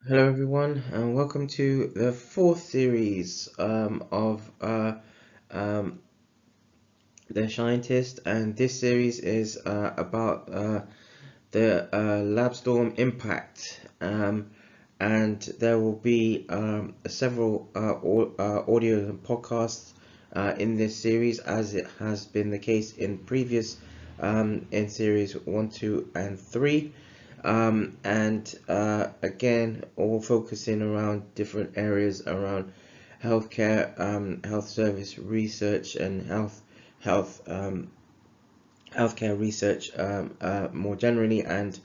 Hello everyone, and welcome to the fourth series of um, the Shientist, and this series is about the LabZtorm impact, and there will be several audio and podcasts in this series, as it has been the case in previous in series 1, 2, and 3. And again, all focusing around different areas around healthcare, health service research, and healthcare research more generally, and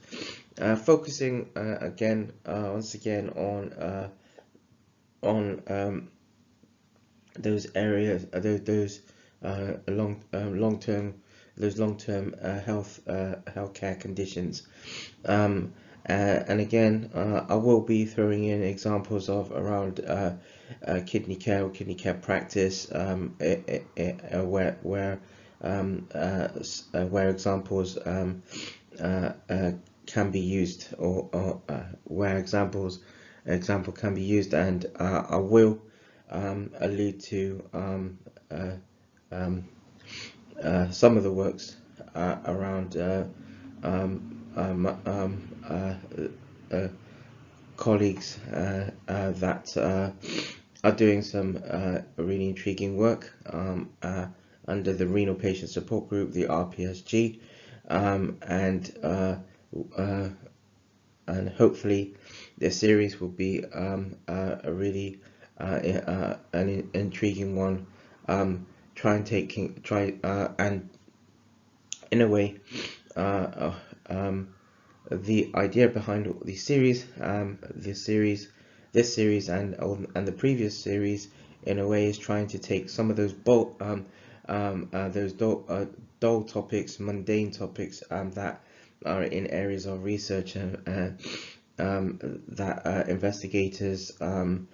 focusing once again on those areas, those long-term healthcare conditions. And again, I will be throwing in examples of around kidney care or kidney care practice, where examples can be used, or where example can be used, and I will allude to some of the works around colleagues that are doing some really intriguing work under the Renal Patient Support Group, the RPSG, and hopefully this series will be a really an intriguing one. Try and in a way, the idea behind this series, and the previous series, in a way, is trying to take some of those dull topics, mundane topics that are in areas of research and that investigators in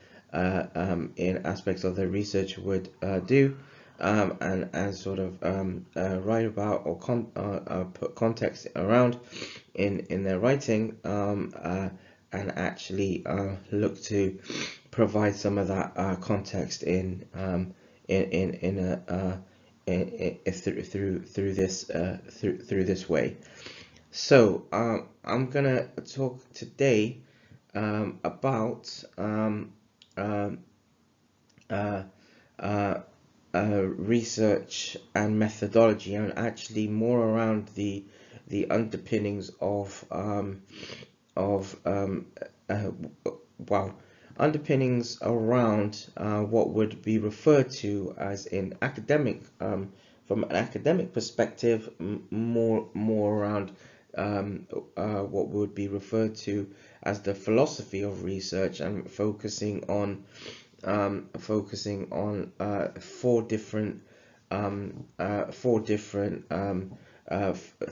aspects of their research would do, and sort of write about, or put context around in their writing, and actually look to provide some of that context through this way. So I'm gonna talk today about research and methodology, and actually more around the underpinnings of underpinnings around what would be referred to as, in academic, from an academic perspective, more around what would be referred to as the philosophy of research, and focusing on four different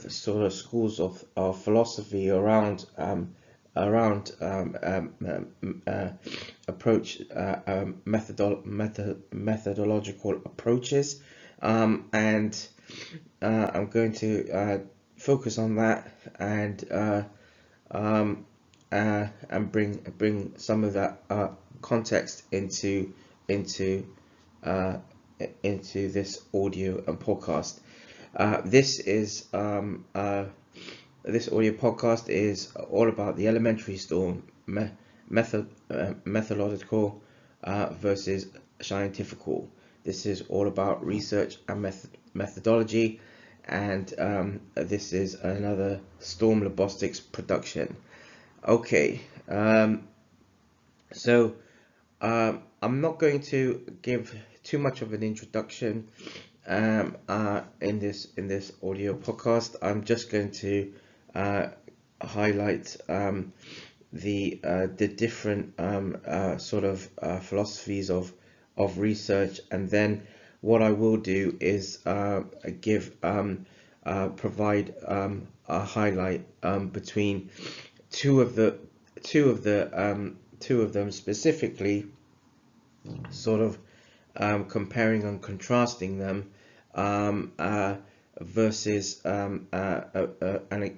sort of schools of philosophy around methodological approaches, and I'm going to focus on that, and bring some of that context into this audio and podcast. This audio podcast is all about the elementary storm, methodological versus Shientifical. This is all about research and methodology, and this is another Storm Lobostics production. Okay, so I'm not going to give too much of an introduction in this audio podcast. I'm just going to highlight the different sort of philosophies of research, and then what I will do is provide a highlight between two of them specifically, sort of comparing and contrasting them, versus and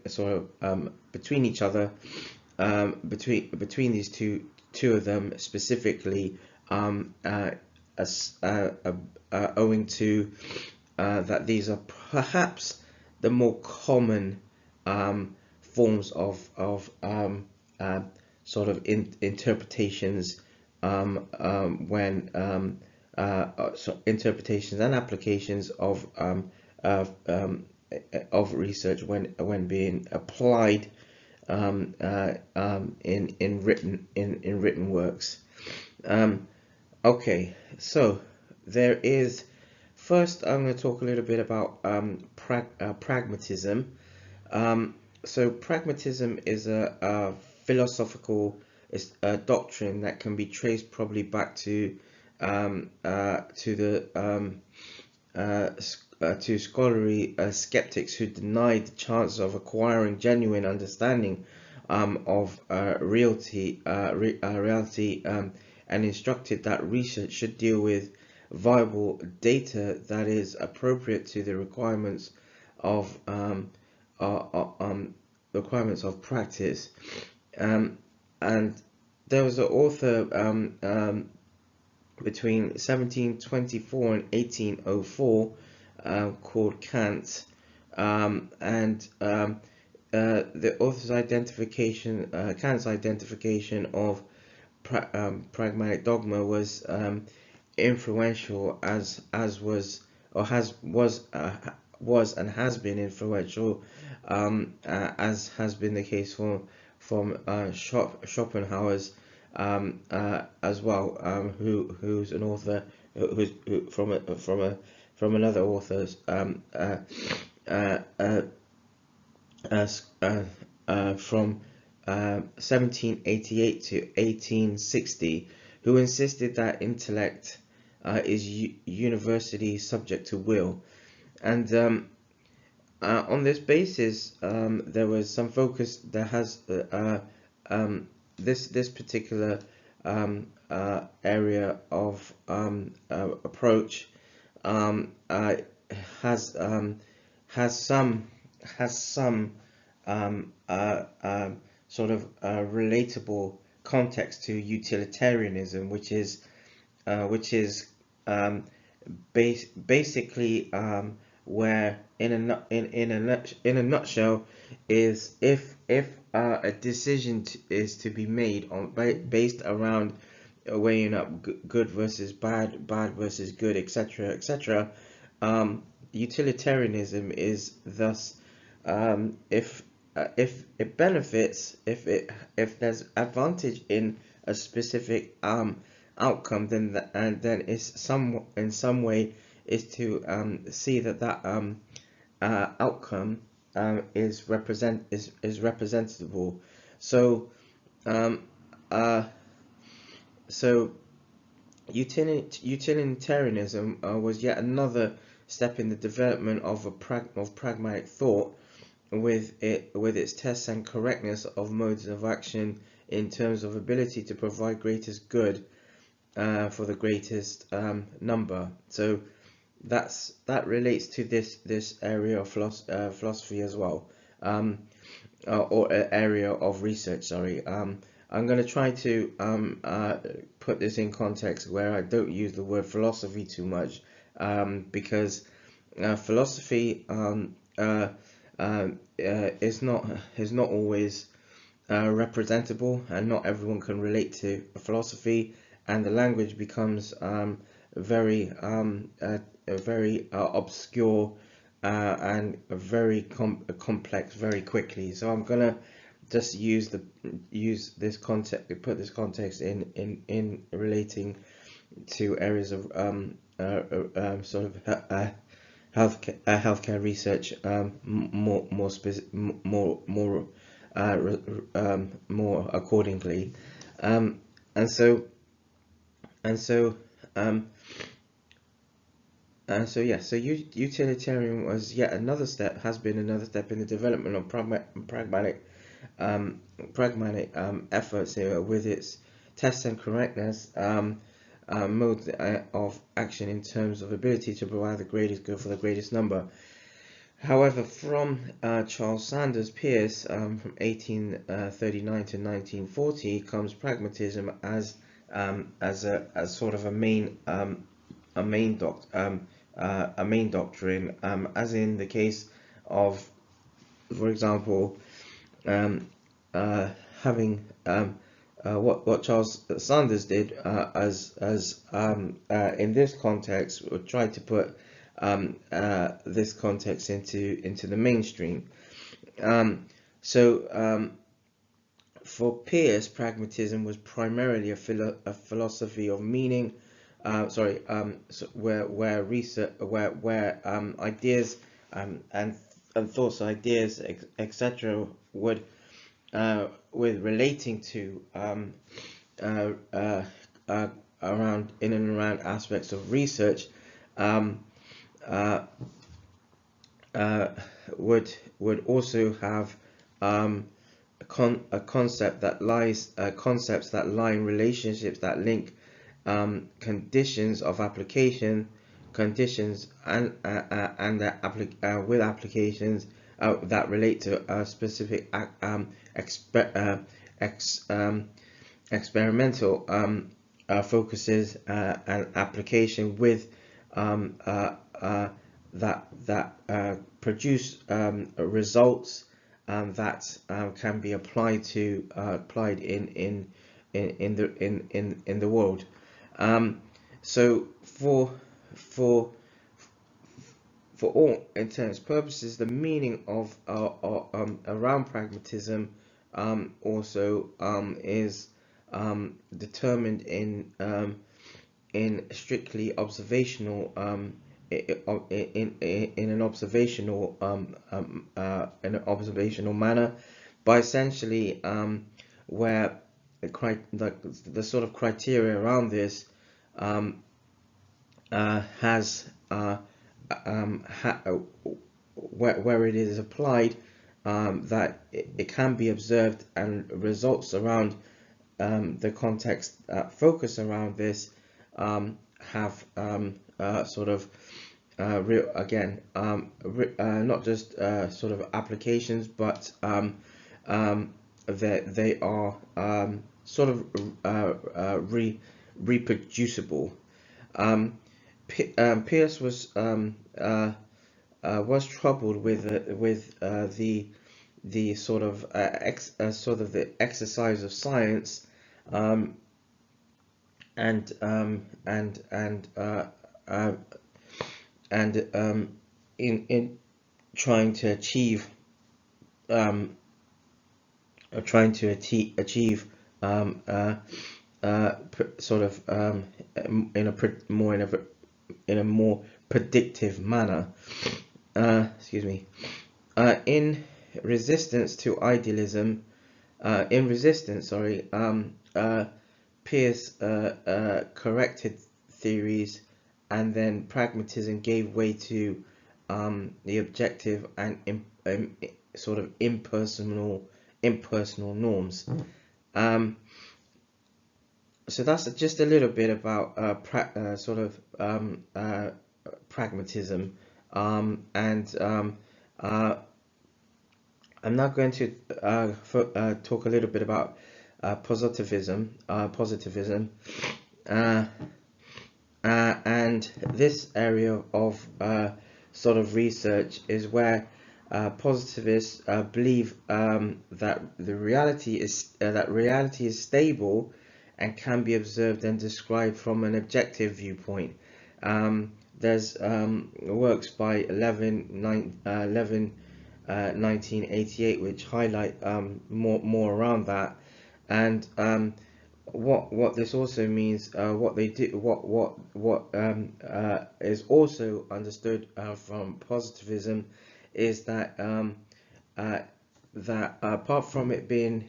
sort of between each other, between these two of them specifically, owing to that these are perhaps the more common forms of sort of interpretations when so interpretations and applications of research when being applied in written works. Okay, so there is, first I'm going to talk a little bit about pragmatism. So pragmatism is a philosophical doctrine that can be traced probably back to scholarly skeptics who denied the chance of acquiring genuine understanding of reality, and instructed that research should deal with viable data that is appropriate to the requirements of practice. And there was an author between 1724 and 1804 called Kant, and the author's identification, Kant's identification of pragmatic dogma was influential, as was and has been influential, as has been the case from Schopenhauer's as well, who's an author who's from another author's from 1788 to 1860, who insisted that intellect is universally subject to will. And on this basis, there was some focus. There has this particular area of approach has some sort of relatable context to utilitarianism, which is basically where in a nutshell is if a decision is to be made on based around weighing up good versus bad versus good, etc., etc. Utilitarianism is thus, if it benefits, if there's advantage in a specific outcome, then it's in some way is to see that outcome is representable. So utilitarianism was yet another step in the development of pragmatic thought, with its tests and correctness of modes of action in terms of ability to provide greatest good for the greatest number. So that relates to this area of philosophy as well, or area of research. Sorry. I'm going to try to put this in context where I don't use the word philosophy too much, because philosophy is not always representable, and not everyone can relate to philosophy, and the language becomes very obscure and very complex very quickly. So I'm gonna just use this context, put this context in relating to areas of sort of healthcare research, more accordingly, and so utilitarian was yet another step, has been another step in the development of pragmatic efforts here, with its test and correctness modes of action in terms of ability to provide the greatest good for the greatest number. However, from Charles Sanders Peirce from 1839 to 1940 comes pragmatism as as sort of a main doctrine, as in the case of, for example, um, having what Charles Sanders did in this context, tried to put this context into the mainstream. For Peirce, pragmatism was primarily a philosophy of meaning. Where research, where ideas and thoughts, ideas, etc., would with relating to around in and around aspects of research, um, uh, would also have concepts that lie in relationships that link conditions of application, conditions with applications that relate to specific experimental focuses and application with that produce results that can be applied in the world. So for all intents and purposes, the meaning of around pragmatism also is determined in strictly observational in an observational manner, by essentially where the sort of criteria around this has where it is applied, that it can be observed, and results around the context focus around this have sort of real, again, not just sort of applications, but they are sort of reproducible. Peirce was troubled with the sort of the exercise of science, and in trying to achieve sort of in a more predictive manner. Excuse me. In resistance to idealism, Peirce corrected theories, and then pragmatism gave way to the objective and sort of impersonal norms. So that's just a little bit about pragmatism, and I'm now going to talk a little bit about positivism. And this area of sort of research is where positivists believe that reality is stable and can be observed and described from an objective viewpoint. There's works by 1988 which highlight more around that, and what this also means, what they do, what is also understood from positivism, is that that apart from it being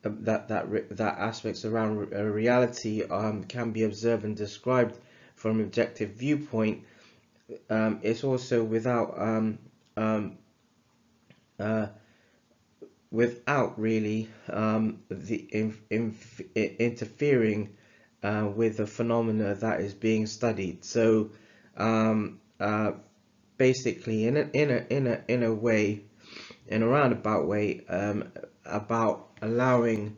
that aspects around reality can be observed and described from an objective viewpoint, it's also without really interfering with the phenomena that is being studied. So basically in a way, in a roundabout way, about allowing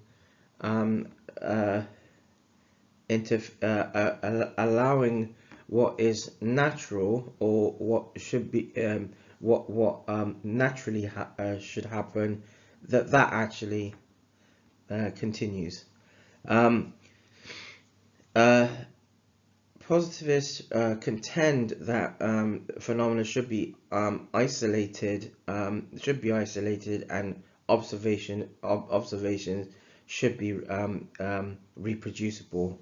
allowing what is natural, or what should be, what naturally should happen, that actually continues. Um, uh, Positivists contend that phenomena should be isolated, and observations should be reproducible.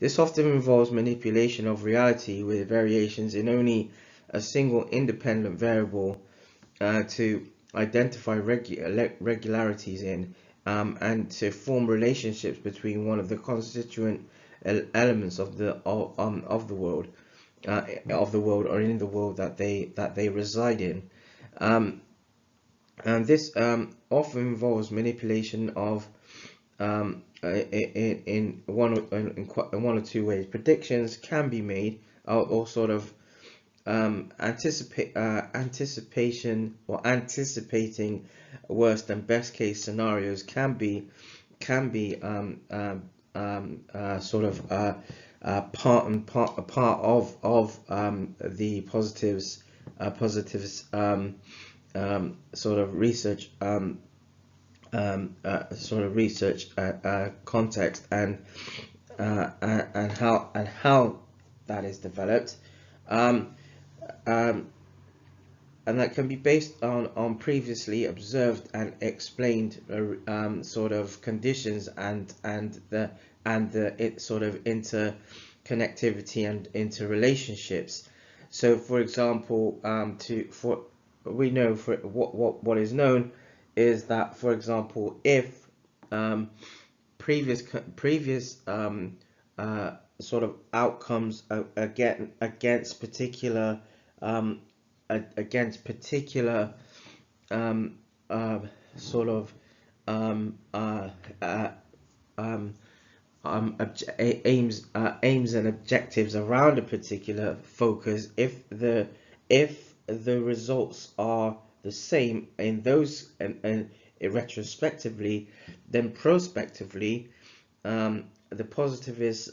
This often involves manipulation of reality with variations in only a single independent variable to identify regularities in, and to form relationships between one of the constituent elements of the world, or in the world that they reside in. And this often involves manipulation of in one or two ways. Predictions can be made, or sort of anticipating worst and best case scenarios can be sort of part of the positives sort of research context, and how that is developed, and that can be based on previously observed and explained sort of conditions, and the it sort of interconnectivity and interrelationships. So, for example, we know, for what is known is that, for example, if previous sort of outcomes against particular sort of aims and objectives around a particular focus, if the results are the same in those, and retrospectively, then prospectively, the positivists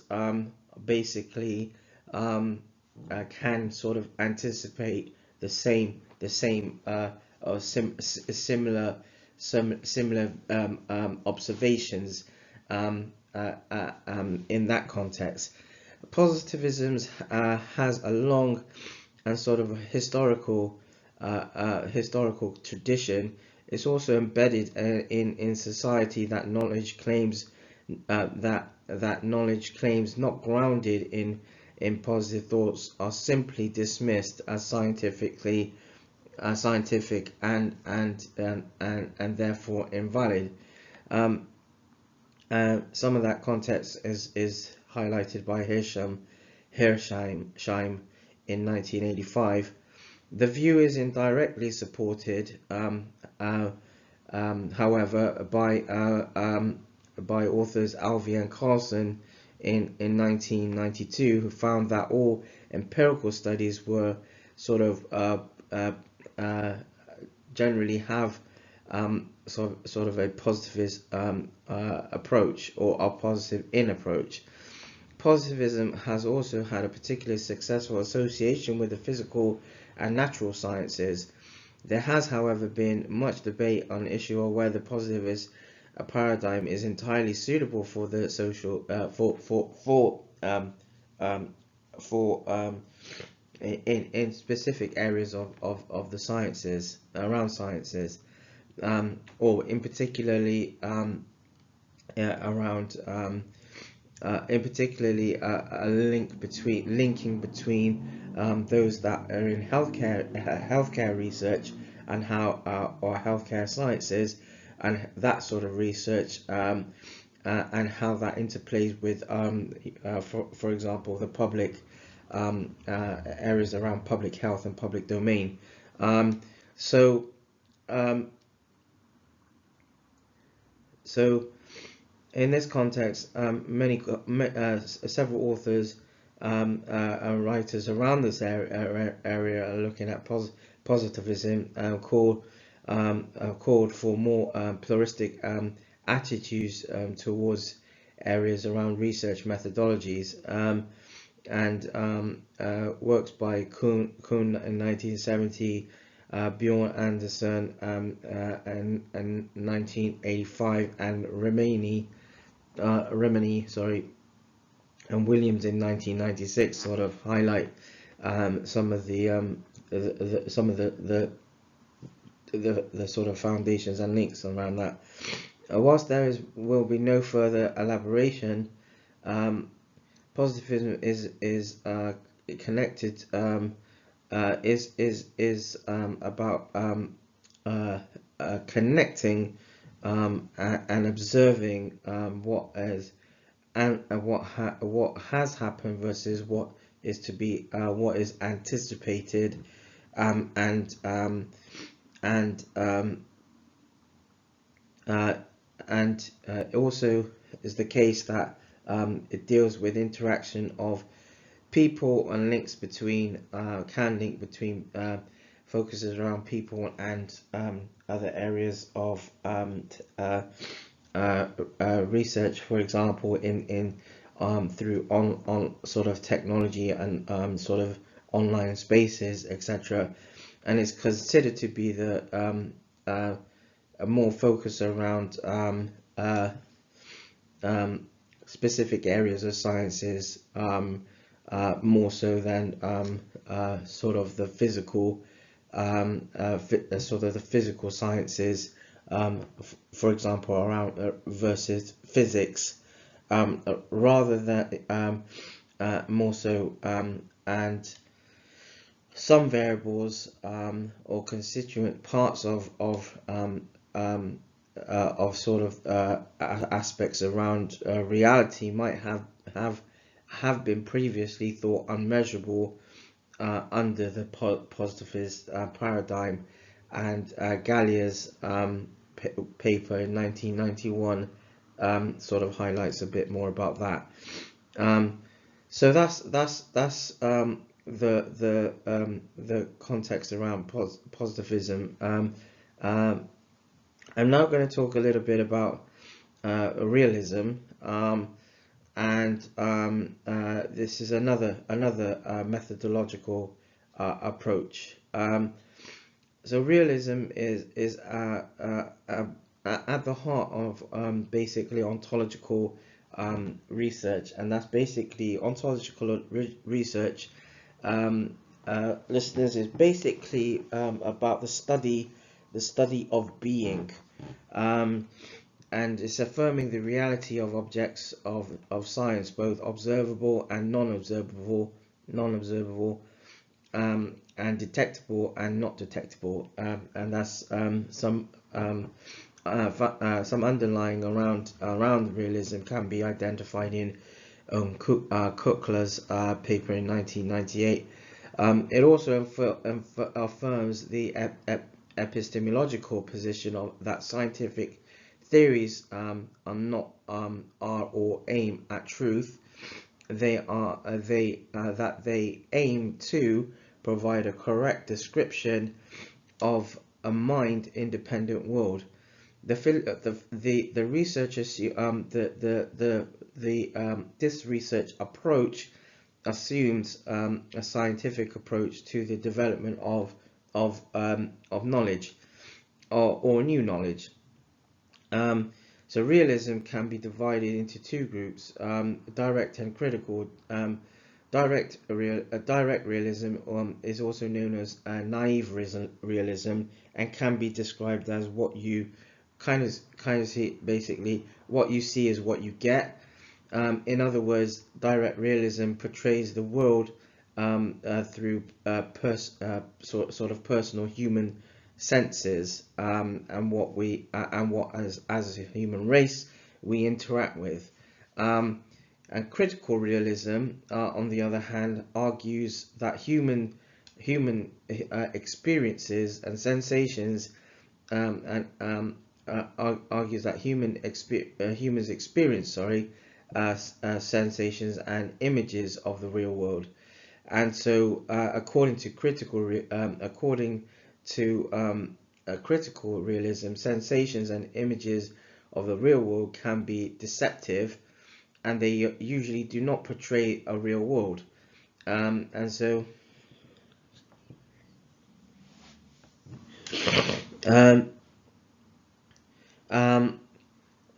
basically can sort of anticipate the same or similar observations in that context. Positivism has a long and sort of historical tradition. It's also embedded in society that knowledge claims not grounded in positive thoughts are simply dismissed as scientific and therefore invalid. Some of that context is highlighted by Hersheim in 1985. The view is indirectly supported, however, by authors Alvey and Carlson in 1992, who found that all empirical studies were sort of generally have sort of a positivist approach, or a positive in approach. Positivism has also had a particularly successful association with the physical and natural sciences. There has, however, been much debate on the issue of whether positivist paradigm is entirely suitable for the social in specific areas of the sciences, around sciences, or in particularly around in particularly a linking between those that are in healthcare research and or healthcare sciences, and that sort of research, and how that interplays with for example, the public areas around public health and public domain. So in this context, several authors writers around this area are looking at positivism, called for more pluralistic attitudes towards areas around research methodologies, and works by Kuhn in 1970, Bjorn Anderson in 1985, and Rimini, and Williams in 1996 sort of highlight some of the sort of foundations and links around that. Whilst there will be no further elaboration, positivism is connected, is about connecting and observing what is and what has happened versus what is to be, what is anticipated, and it also is the case that it deals with interaction of people and links between, can link between, focuses around people and other areas of research, for example, in through on sort of technology and sort of online spaces, etc. And it's considered to be the a more focus around specific areas of sciences, more so than sort of the physical, sort of the physical sciences, for example, around versus physics, rather than more so, and some variables or constituent parts of sort of aspects around reality might have been previously thought unmeasurable under the positivist paradigm, and Gallia's paper in 1991 sort of highlights a bit more about that. So that's the context around positivism. I'm now going to talk a little bit about realism, and this is another methodological approach. So realism is at the heart of basically ontological research, and that's basically ontological research. Listeners, is basically about the study of being, and it's affirming the reality of objects of science, both observable and non-observable, and detectable and not detectable, and that's some underlying around realism can be identified in Kuckler's paper in 1998. It also affirms the epistemological position of that scientific theories are not are or aim at truth. They are that they aim to provide a correct description of a mind-independent world. The researchers this research approach assumes a scientific approach to the development of knowledge or new knowledge. So realism can be divided into two groups: direct and critical. Direct realism is also known as naive realism, and can be described as what you kind of see, basically what you see is what you get. In other words, direct realism portrays the world through sort of personal human senses, and what as a human race we interact with. And critical realism, on the other hand, argues that human experiences and sensations, argues that humans experience sensations and images of the real world. And so, according to critical realism, sensations and images of the real world can be deceptive, and they usually do not portray a real world. And so, um, um,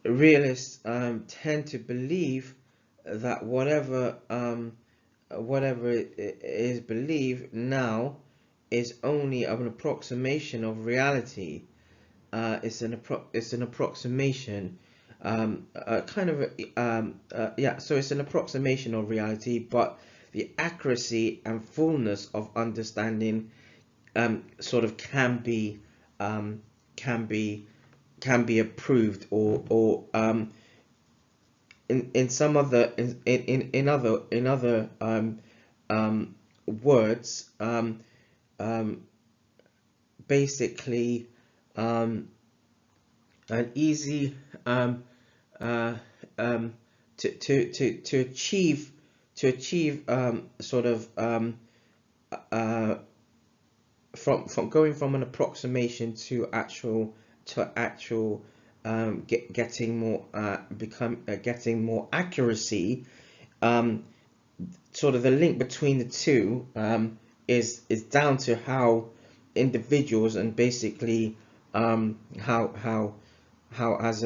realists tend to believe that whatever is believed now is only an approximation of reality. It's an approximation, so it's an approximation of reality, but the accuracy and fullness of understanding sort of um, can be can be approved, or in some other in other words, basically, an easy uh, um, to achieve sort of from going from an approximation to actual getting more getting more accuracy. Sort of the link between the two is down to how individuals, and basically how as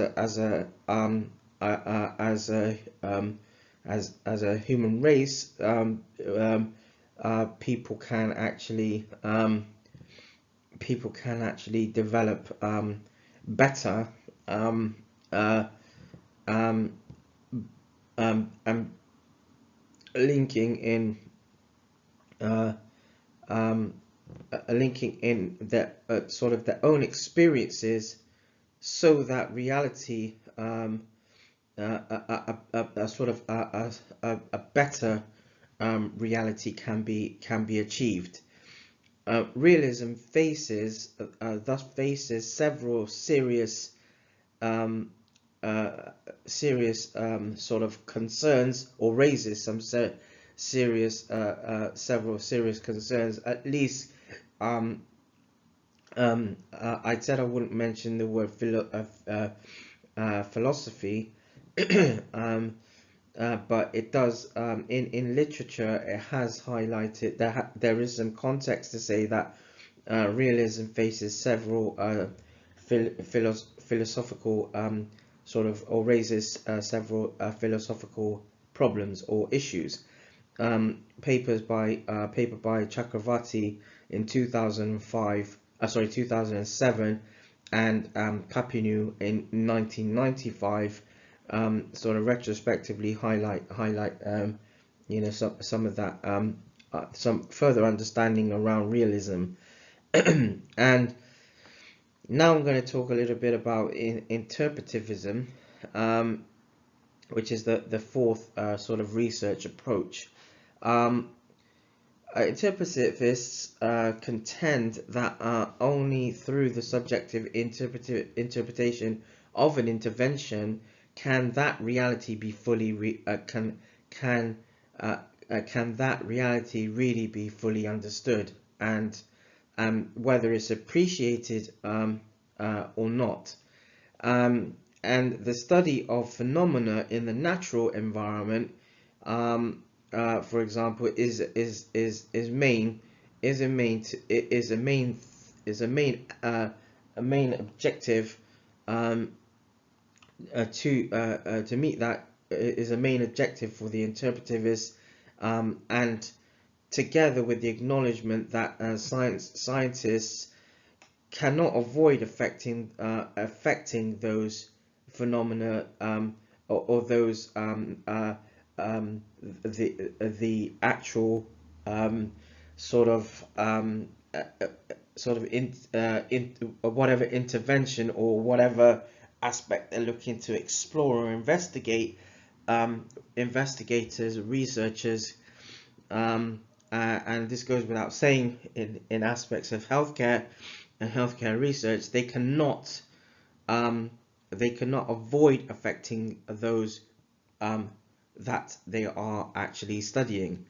a human race, people can actually develop better, uh, um, and linking in uh, um, linking in their sort of their own experiences, so that reality, a sort of a better reality can be achieved. Realism thus faces several serious sort of concerns, or raises some several serious concerns. At least, I said I wouldn't mention the word philosophy, but it does, in literature. It has highlighted that there is some context to say that realism faces several philosophical sort of, or raises several philosophical problems or issues. Paper by Chakravarti in 2007, and Papineau in 1995, sort of retrospectively highlight some of that, some further understanding around realism. And now I'm going to talk a little bit about interpretivism, which is the fourth sort of research approach. Interpretivists contend that only through the subjective interpretation of an intervention can that reality be fully can that reality really be fully understood, and whether it's appreciated or not. And the study of phenomena in the natural environment, for example, is a main objective. To meet that is a main objective for the interpretivist, and together with the acknowledgement that scientists cannot avoid affecting those phenomena, or those the actual whatever intervention or whatever aspect they're looking to explore or investigate. Investigators, researchers, and this goes without saying, in aspects of healthcare and healthcare research, they cannot avoid affecting those that they are actually studying.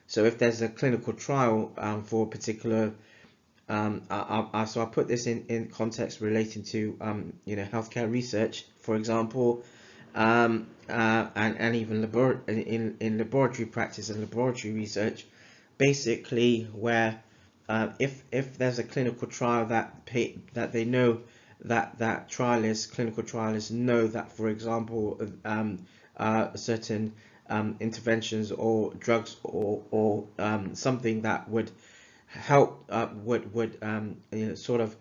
So if there's a clinical trial for a particular, so I put this in context relating to healthcare research, for example, and even in laboratory practice and laboratory research, basically where if there's a clinical trial that they know that clinical trialists know that, for example, certain interventions or drugs or something that would help would sort of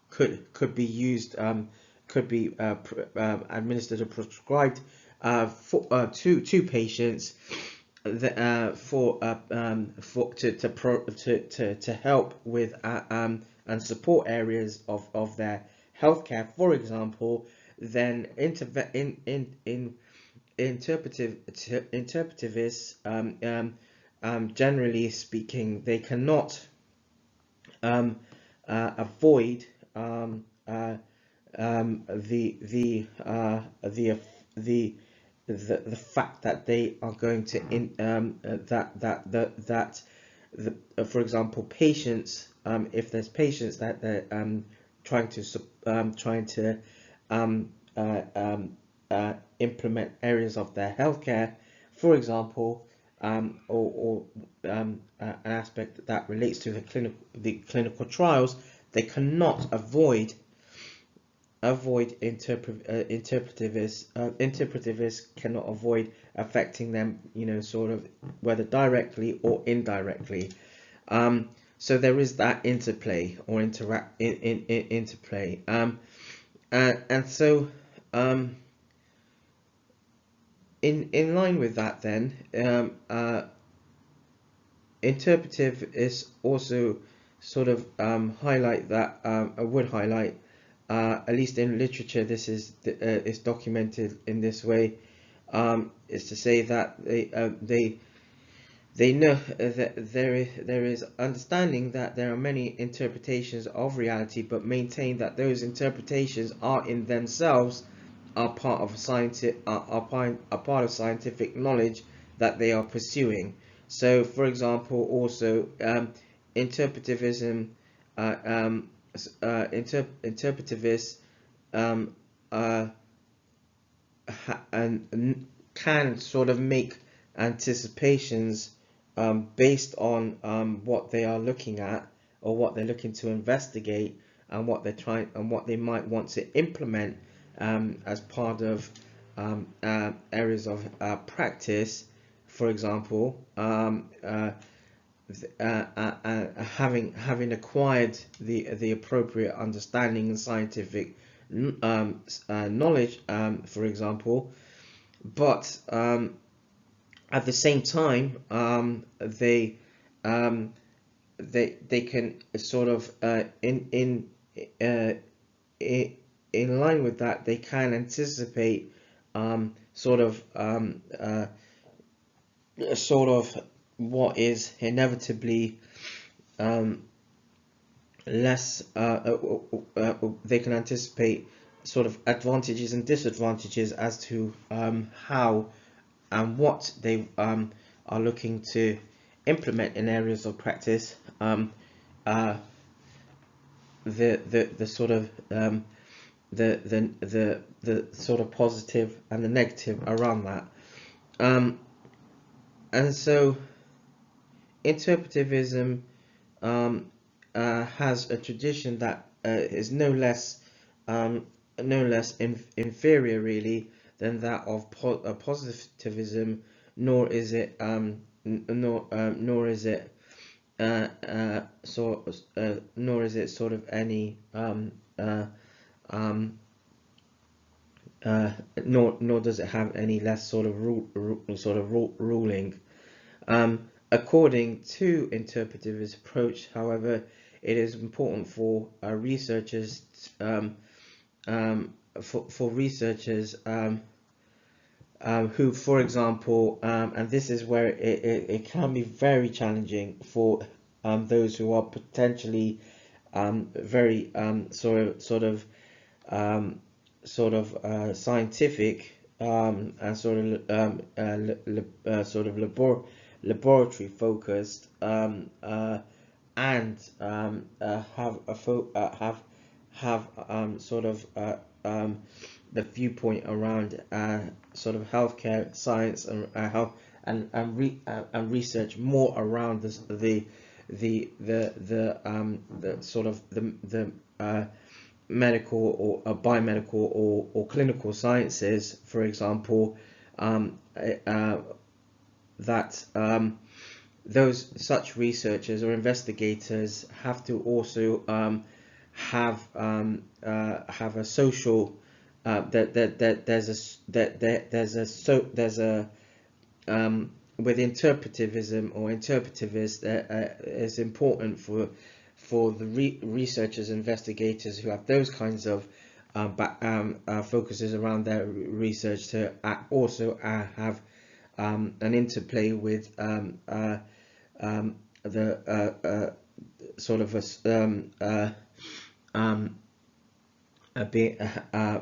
could be used, could be administered or prescribed to patients to help with and support areas of their healthcare, for example, then interpretivists, generally speaking, they cannot avoid the fact that they are going to for example, patients, if there's patients that they're trying to implement areas of their healthcare, for example, or an aspect that relates to the clinical trials, they cannot avoid interpretivists cannot avoid affecting them, sort of, whether directly or indirectly. So there is that interplay or interplay, and so in line with that, then interpretive is also sort of highlight that would highlight, at least in literature, this is documented in this way, is to say that they know that there is understanding that there are many interpretations of reality, but maintain that those interpretations are in themselves are part of scientific knowledge that they are pursuing. So, for example, also interpretivism, interpretivists and can sort of make anticipations based on what they are looking at or what they're looking to investigate, and what they might want to implement as part of areas of practice. For example, having acquired the appropriate understanding and scientific knowledge, for example, but at the same time, they can sort of in line with that, they can anticipate sort of what is inevitably less. They can anticipate sort of advantages and disadvantages as to how and what they are looking to implement in areas of practice. The sort of the sort of positive and the negative around that, and so interpretivism has a tradition that is no less inferior, really, than that of positivism, nor is it nor is it sort of any nor does it have any less sort of ruling. According to interpretivist approach, however, it is important for researchers who, for example, and this is where it can be very challenging for those who are potentially very sort of scientific and sort of laboratory focused, and have sort of the viewpoint around sort of healthcare science and health and research more around the sort of the medical or biomedical or clinical sciences, for example, that those such researchers or investigators have to also have a social with interpretivism or interpretivist, it's important for the researchers, investigators who have those kinds of focuses around their research to also have an interplay with the sort of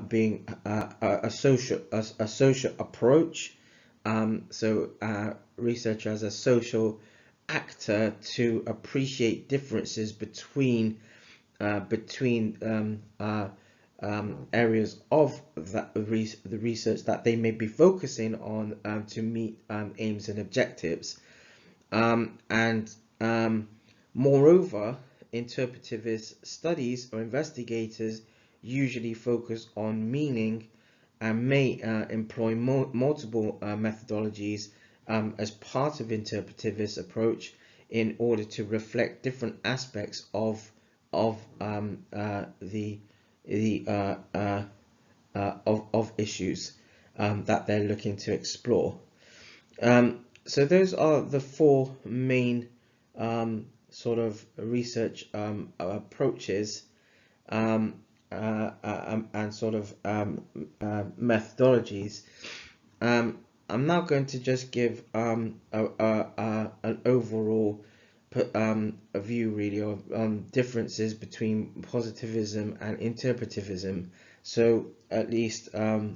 being a social approach. So research as a social actor to appreciate differences between areas of the research that they may be focusing on to meet aims and objectives. Moreover, interpretivist studies or investigators usually focus on meaning and may employ multiple methodologies as part of interpretivist approach in order to reflect different aspects of issues that they're looking to explore. So those are the four main sort of research approaches and sort of methodologies. I'm now going to just give an overall a view really of differences between positivism and interpretivism. So at least a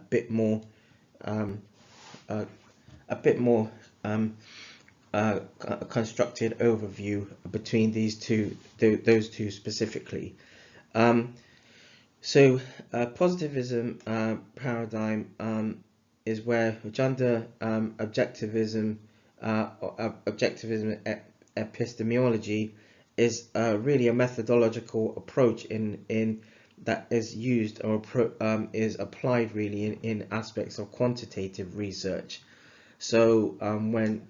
bit more constructed overview between those two specifically. So positivism paradigm is which under objectivism epistemology is really a methodological approach in that is used or is applied really in aspects of quantitative research. So when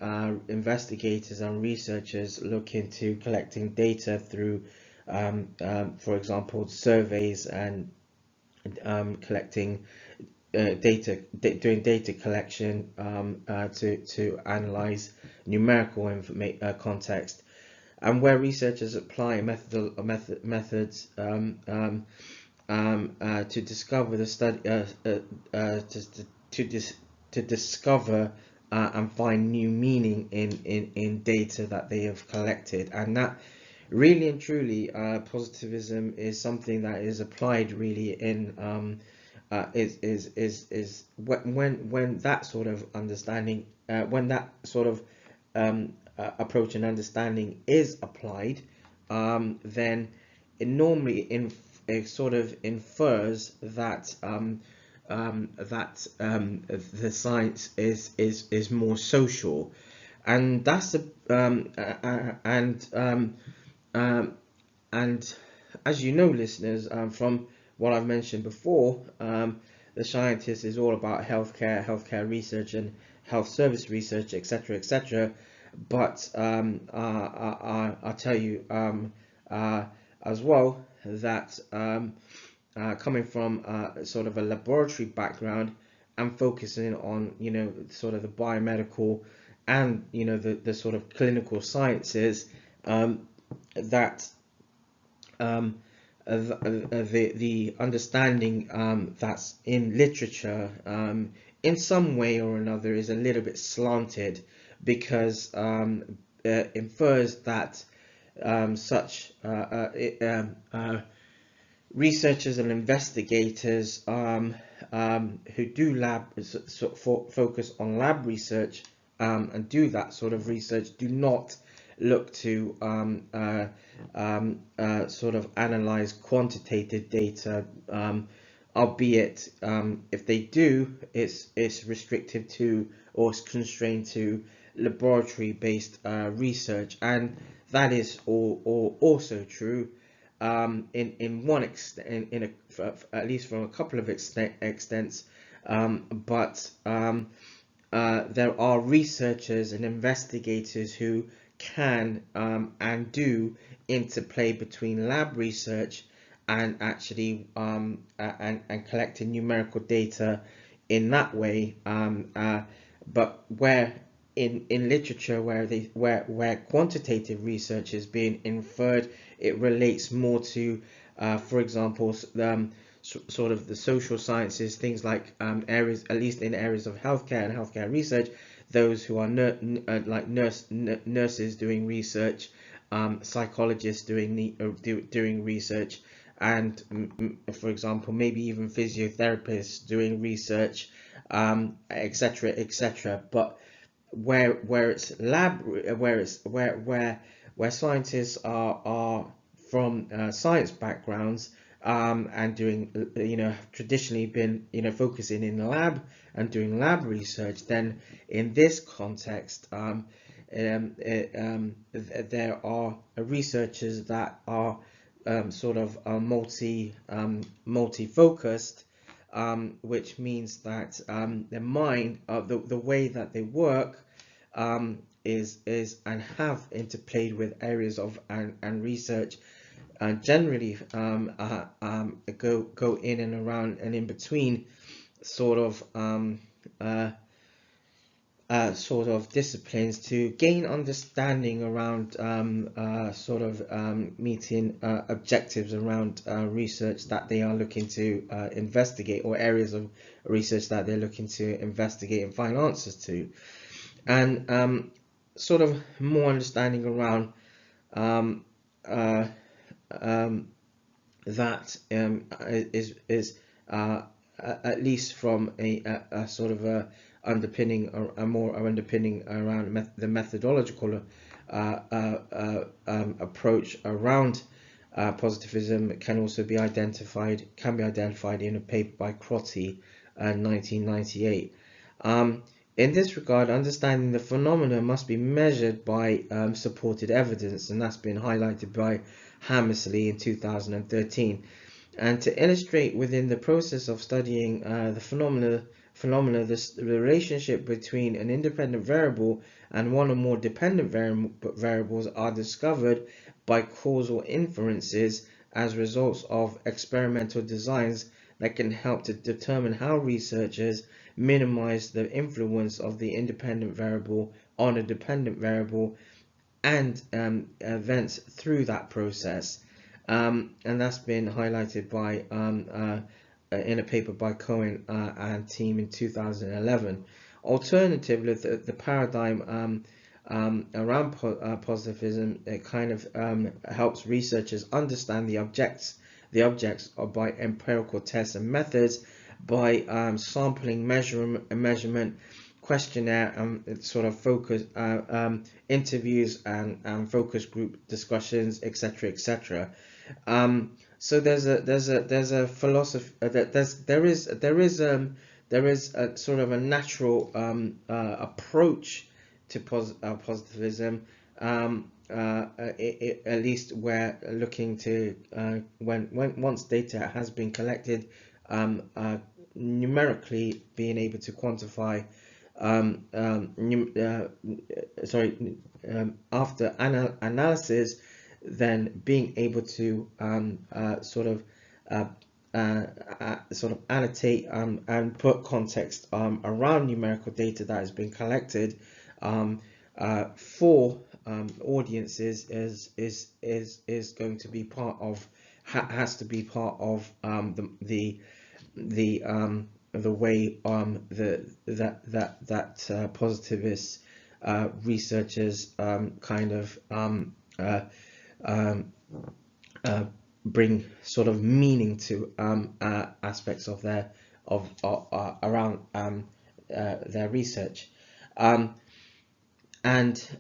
investigators and researchers look into collecting data through for example surveys and collecting doing data collection to analyze numerical context, and where researchers apply methods to discover the study to discover and find new meaning in data that they have collected, and that really and truly positivism is something that is applied really in is when that sort of understanding when that sort of approach and understanding is applied, then it normally it sort of infers that the science is more social, and that's and as you know, listeners, from what I've mentioned before, the Shientist is all about healthcare research and health service research, etc., etc. But I'll tell you as well that coming from sort of a laboratory background and focusing on sort of the biomedical and the sort of clinical sciences, that the understanding that's in literature in some way or another is a little bit slanted, because it infers that such researchers and investigators who do focus on lab research and do that sort of research do not look to sort of analyze quantitative data, albeit if they do, it's restricted to or it's constrained to laboratory-based research, and that is also true in one extent, at least from a couple of extents, but there are researchers and investigators who can and do interplay between lab research and actually and collecting numerical data in that way, but where in literature where quantitative research is being inferred, it relates more to for example sort of the social sciences, things like areas, at least in areas of healthcare and healthcare research, those who are nurses doing research, psychologists doing research, and for example maybe even physiotherapists doing research, etc., etc. But where it's lab, where scientists are from science backgrounds, and doing, traditionally been, focusing in the lab and doing lab research, then in this context, there are researchers that are sort of multi-focused, which means that their mind, the way that they work, is and have interplayed with areas of and research, and generally go in and around and in between sort of disciplines to gain understanding around meeting objectives around research that they are looking to investigate, or areas of research that they're looking to investigate and find answers to, and sort of more understanding around that is at least from a sort of a underpinning, a more underpinning around the methodological approach around positivism can also be identified in a paper by Crotty in 1998. In this regard, understanding the phenomena must be measured by supported evidence, and that's been highlighted by Hammersley in 2013. And to illustrate within the process of studying the phenomena, the relationship between an independent variable and one or more dependent variables are discovered by causal inferences as results of experimental designs that can help to determine how researchers minimize the influence of the independent variable on a dependent variable and events through that process. And that's been highlighted by in a paper by Cohen and team in 2011. Alternatively, the paradigm around positivism, it kind of helps researchers understand the objects by empirical tests and methods, by sampling, measurement, questionnaire, and sort of focus interviews and focus group discussions, etc., etc. So there's a philosophy there is a sort of a natural approach to positivism, at least we're looking to once data has been collected, numerically being able to quantify, after analysis, then being able to annotate and put context around numerical data that has been collected for audiences is going to be part of, has to be part of the way that positivist researchers kind of bring sort of meaning to aspects of their around their research, and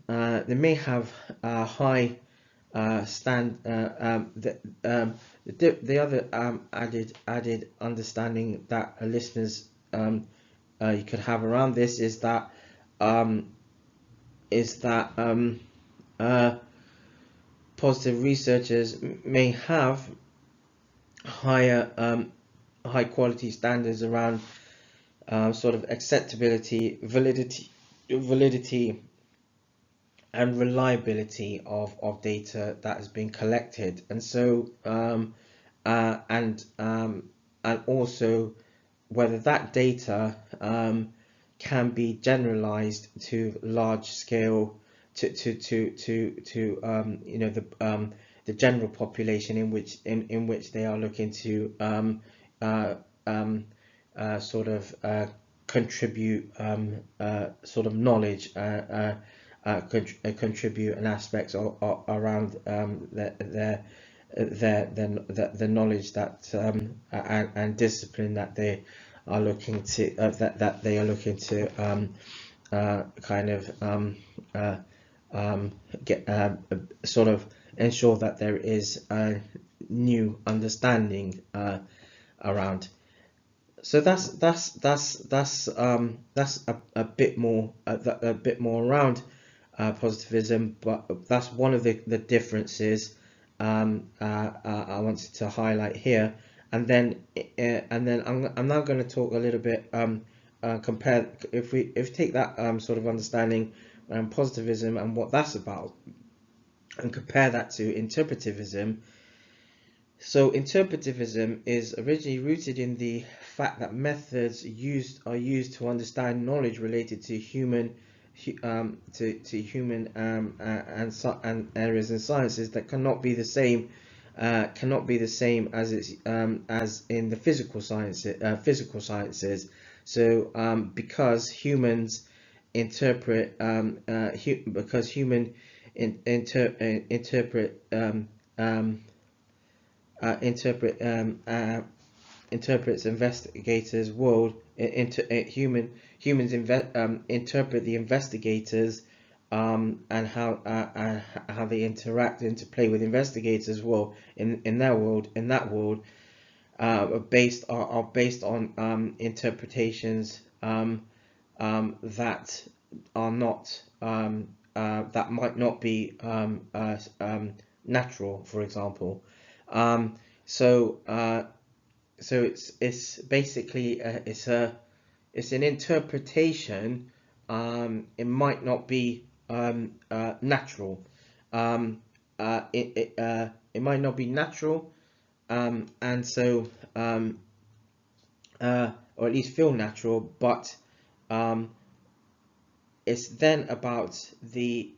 they may have high the other added understanding that listeners you could have around this is that positive researchers may have higher high quality standards around sort of acceptability, validity and reliability of data that has been collected, and so and also whether that data can be generalized to large scale to you know the general population in which they are looking to sort of contribute sort of knowledge, contribute an aspects around the knowledge that and discipline that they are looking to that they are looking to kind of get sort of ensure that there is a new understanding around. So that's a bit more around positivism, but that's one of the differences I wanted to highlight here. And then I'm now going to talk a little bit compare if we take that sort of understanding positivism and what that's about, and compare that to interpretivism. So interpretivism is originally rooted in the fact that methods are used to understand knowledge related to human and areas and sciences that cannot be the same as it's as in the physical sciences. So because humans interpret interprets investigators' world. Humans interpret the investigators and how they interplay with investigators' world in that world based on interpretations that are not that might not be natural, for example. So it's basically it's an interpretation. It might not be natural. It might not be natural, and so or at least feel natural, but it's then about the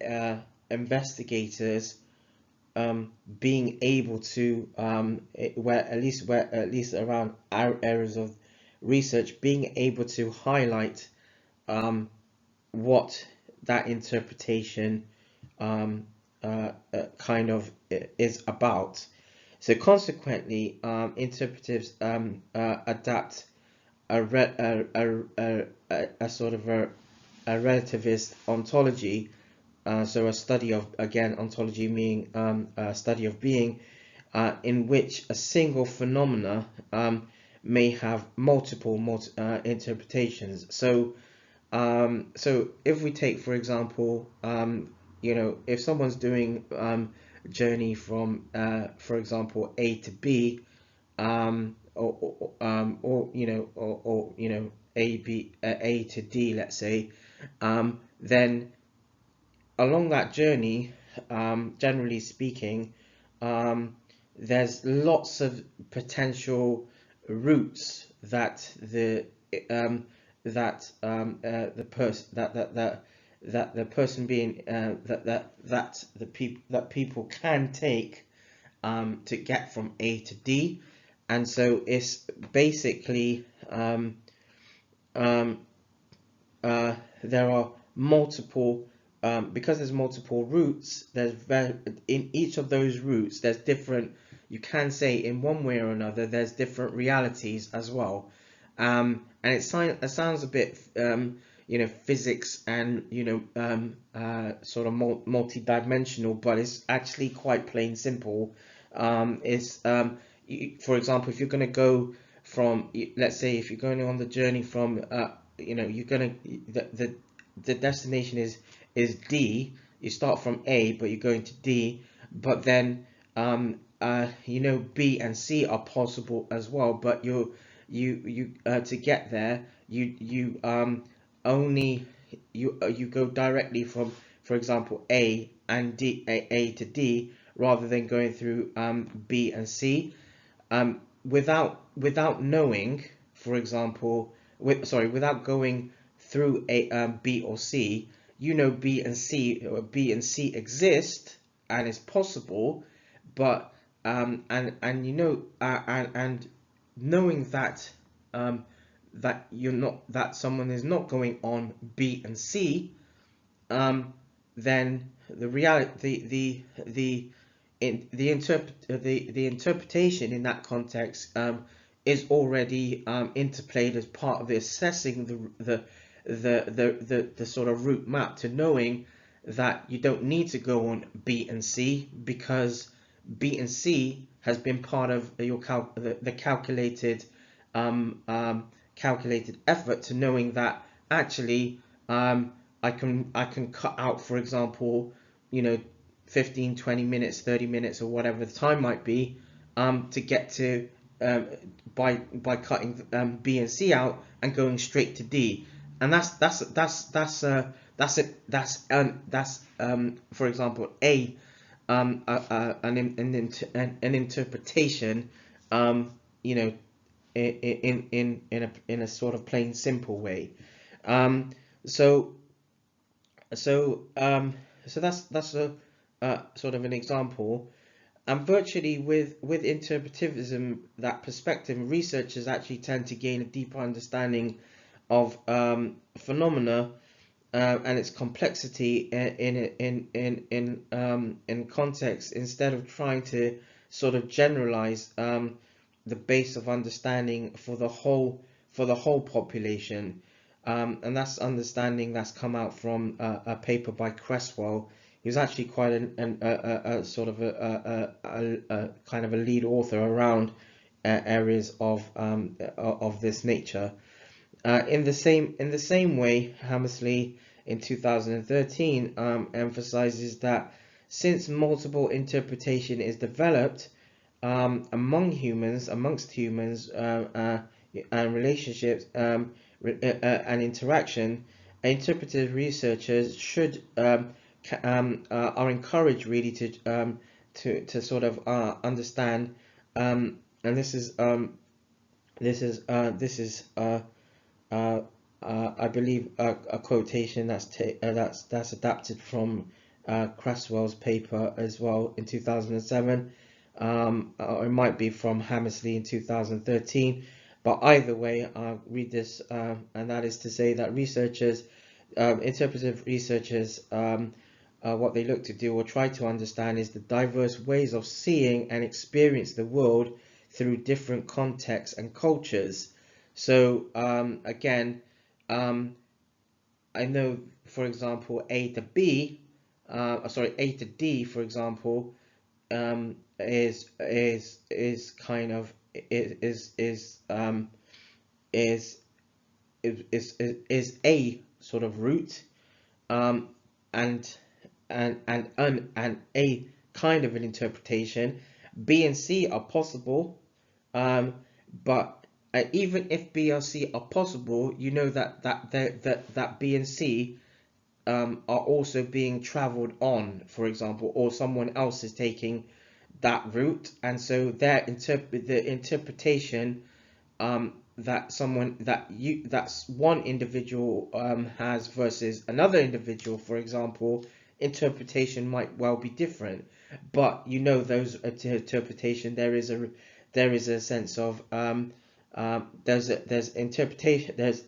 investigators being able to where at least around our areas of research, being able to highlight what that interpretation kind of is about. So consequently, interpretives adapt a sort of a relativist ontology. So a study of, again, ontology meaning a study of being, in which a single phenomena may have multiple interpretations. So if we take, for example, if someone's doing journey from, for example, A to B, or A to D, let's say, then along that journey, generally speaking, there's lots of potential routes that the person being that people can take to get from A to D, and so it's basically there are multiple. Because there's multiple routes, in each of those routes there's different. you can say in one way or another there's different realities as well. And it sounds a bit physics and sort of multi-dimensional, but it's actually quite plain simple. For example, if you're going to go from, let's say, if you're going on the journey from you're going to the destination is D. You start from A, but you're going to D, but then B and C are possible as well, but you to get there, you go directly from, for example, A and D, A to D, rather than going through B and C, without knowing, for example, without going through A, B or C. B and C exist and is possible, but and knowing that that someone is not going on B and C, then the reality, the interpretation in that context is already interplayed as part of the assessing the sort of route map to knowing that you don't need to go on B and C, because B and C has been part of your calculated calculated effort to knowing that actually I can cut out, for example, 15, 20 minutes, 30 minutes, or whatever the time might be, to get to by cutting B and C out and going straight to D. And that's for example an interpretation, in a sort of plain simple way. So that's a sort of an example. And virtually with interpretivism, that perspective, researchers actually tend to gain a deeper understanding of phenomena and its complexity in context, instead of trying to sort of generalize the base of understanding for the whole population. And that's understanding that's come out from a paper by Cresswell. He was actually quite a sort of a kind of a lead author around areas of this nature. In the same way, Hammersley in 2013 emphasizes that since multiple interpretation is developed amongst humans and relationships and interaction, interpretive researchers should are encouraged really to sort of understand, and this is I believe a quotation that's adapted from Cresswell's paper as well in 2007, or it might be from Hammersley in 2013. But either way, I'll read this, and that is to say that researchers, interpretive researchers, what they look to do or try to understand is the diverse ways of seeing and experience the world through different contexts and cultures. So again, I know, for example, A to D, for example, is kind of is a sort of route, and a kind of an interpretation. B and C are possible, but even if B or C are possible, you know that B and C are also being traveled on, for example, or someone else is taking that route, and so the interpretation that's one individual has versus another individual, for example, interpretation might well be different, but those interpretation, there is a sense of there's interpretation, there's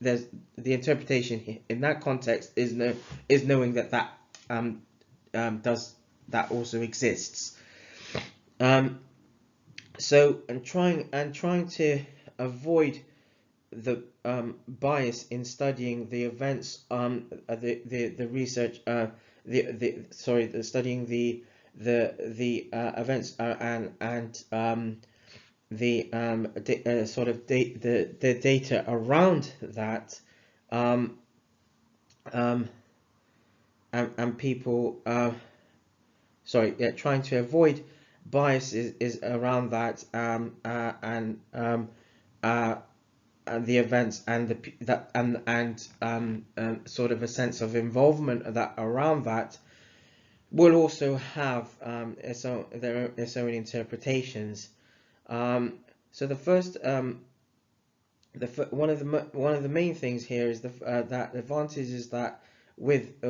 the interpretation in that context is knowing that also exists. So and trying to avoid the bias in studying the events, the research, studying the events, and the data around that, um, um, and people, trying to avoid bias is around that, and the events and that sort of a sense of involvement that around that will also have its own interpretations. So the first, one of the main things here is that the advantage is that with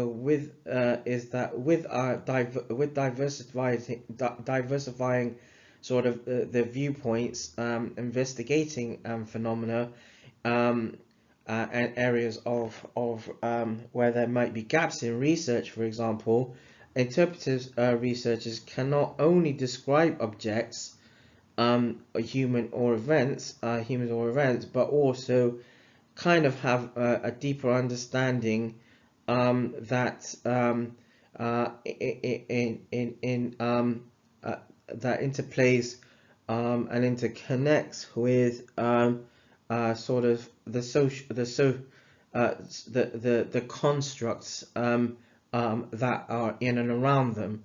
diversifying sort of the viewpoints, investigating phenomena, and areas of where there might be gaps in research. For example, interpretive researchers can not only describe objects, humans or events, but also kind of have a deeper understanding, that that interplays, and interconnects with, sort of the constructs, that are in and around them.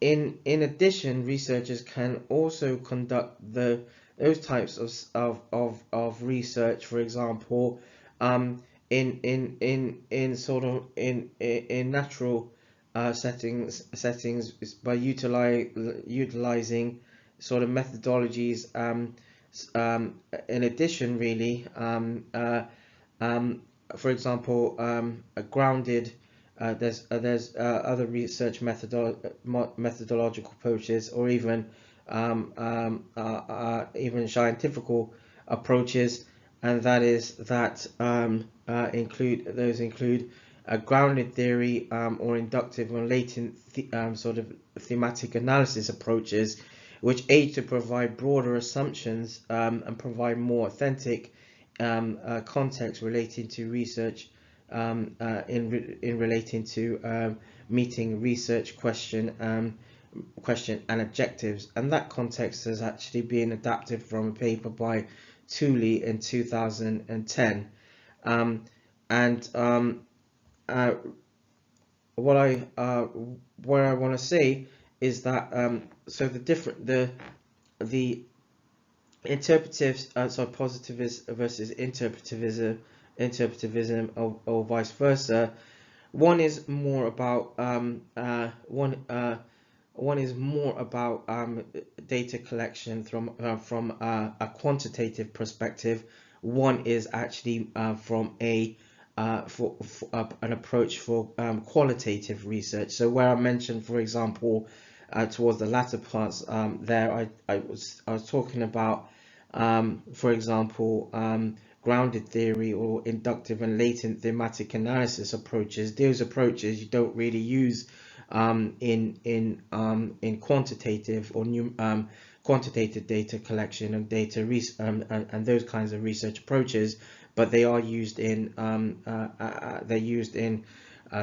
In addition, researchers can also conduct those types of research, for example, in natural settings by utilizing sort of methodologies. In addition, really, for example, a grounded. There's other research methodological approaches, or even Shientifical approaches, and that include a grounded theory, or inductive or latent sort of thematic analysis approaches, which aid to provide broader assumptions, and provide more authentic context relating to research, in relating to meeting research question and objectives. And that context has actually been adapted from a paper by Tooley in 2010. What I want to say is that, so the interpretive, positivist versus interpretivism, or vice versa. One is more about data collection from a quantitative perspective. One is actually from an approach for qualitative research. So where I mentioned, for example, towards the latter parts, there I was talking about, for example, grounded theory or inductive and latent thematic analysis approaches. Those approaches you don't really use in quantitative or quantitative data collection and data and those kinds of research approaches, but they are used in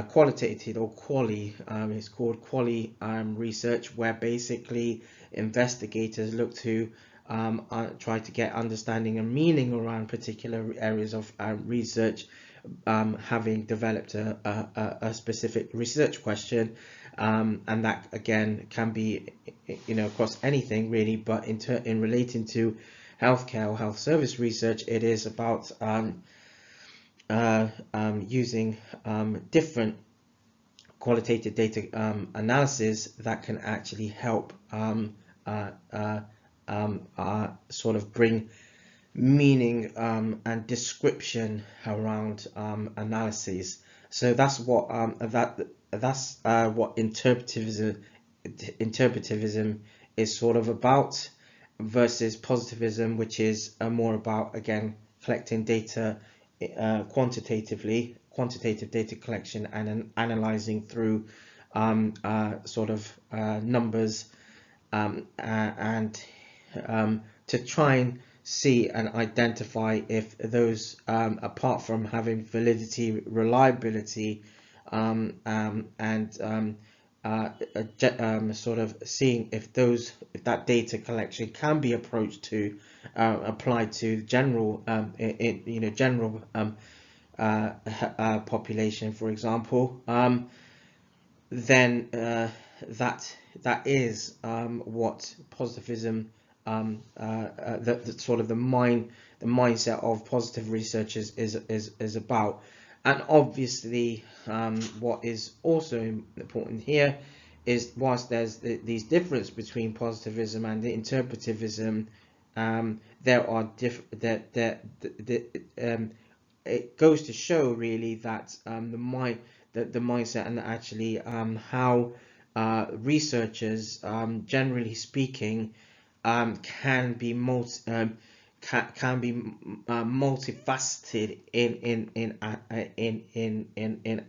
qualitative or quali. It's called quali research, where basically investigators look to try to get understanding and meaning around particular areas of research, having developed a specific research question, and that again can be across anything really, but in relating to healthcare or health service research, it is about using different qualitative data analysis that can actually help sort of bring meaning and description around analyses. So that's what interpretivism is sort of about, versus positivism, which is more about, again, collecting data quantitative data collection and analyzing through sort of numbers, and to try and see and identify if those, apart from having validity, reliability, and sort of seeing if that data collection can be approached to applied to general general population, for example, then that is what positivism, the sort of the mindset of positive researchers is about. And obviously, what is also important here is, whilst there's these difference between positivism and the interpretivism, there are it goes to show really that the mindset, and actually how researchers, generally speaking, can be multifaceted in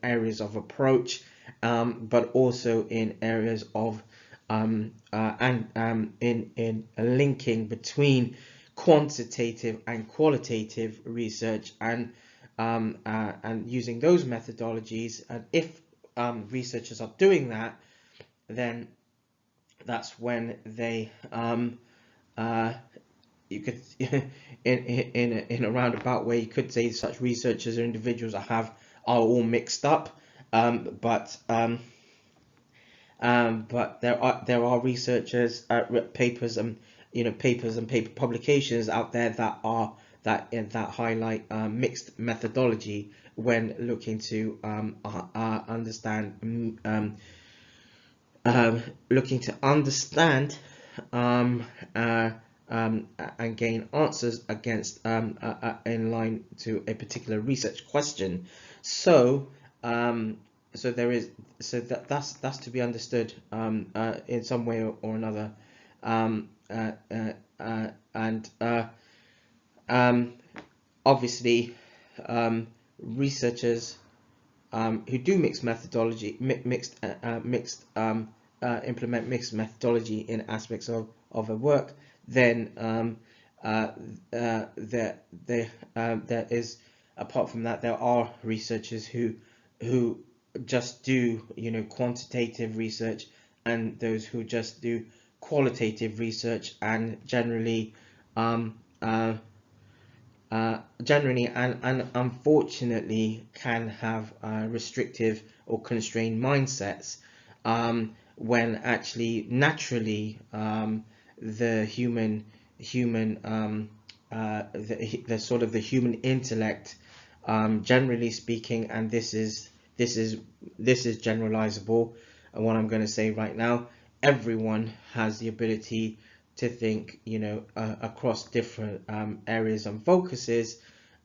areas of approach, but also in areas of in linking between quantitative and qualitative research, and using those methodologies. And if researchers are doing that, then that's when they you could in a roundabout way, you could say such researchers or individuals that are all mixed up, but there are researchers, papers and paper publications out there that highlight mixed methodology when looking to understand and gain answers against in line to a particular research question. So that's to be understood in some way or another, and obviously researchers who do mixed methodology, implement mixed methodology in aspects of a work, then there is, apart from that, there are researchers who just do quantitative research, and those who just do qualitative research, and generally and unfortunately can have restrictive or constrained mindsets, when actually naturally the human the sort of the human intellect, generally speaking, and this is generalizable, and what I'm going to say right now, everyone has the ability to think across different areas and focuses.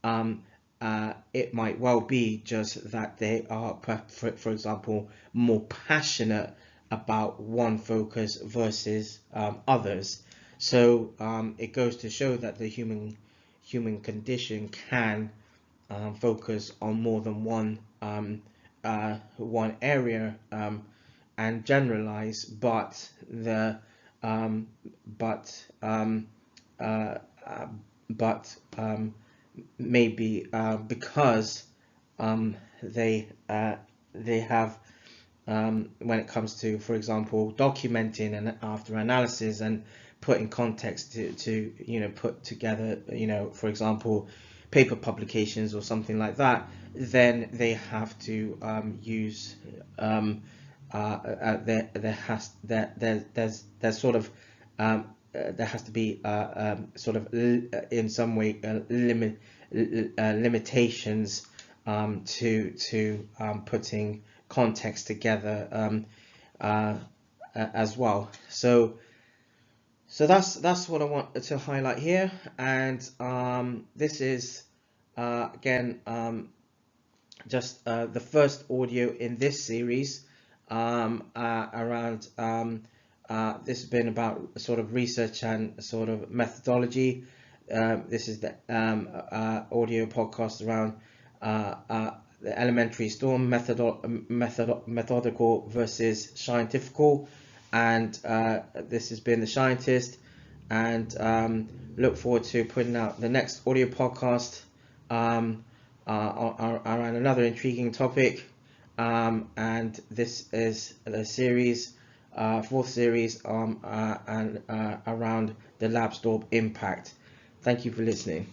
It might well be just that they are, for example, more passionate about one focus versus others. So it goes to show that the human condition can focus on more than one area and generalize, but maybe because they have, when it comes to, for example, documenting and after analysis and putting context to put together, for example, paper publications or something like that, then they have to use there's sort of there has to be sort of in some way limitations to putting context together as well. So that's what I want to highlight here, and this is again just the first audio in this series around this has been about sort of research and sort of methodology. This is the audio podcast around the elementary storm, methodical versus Shientifical, and this has been the Shientist, and look forward to putting out the next audio podcast around another intriguing topic, and this is the series, fourth series, and around the LabZtorm impact. Thank you for listening.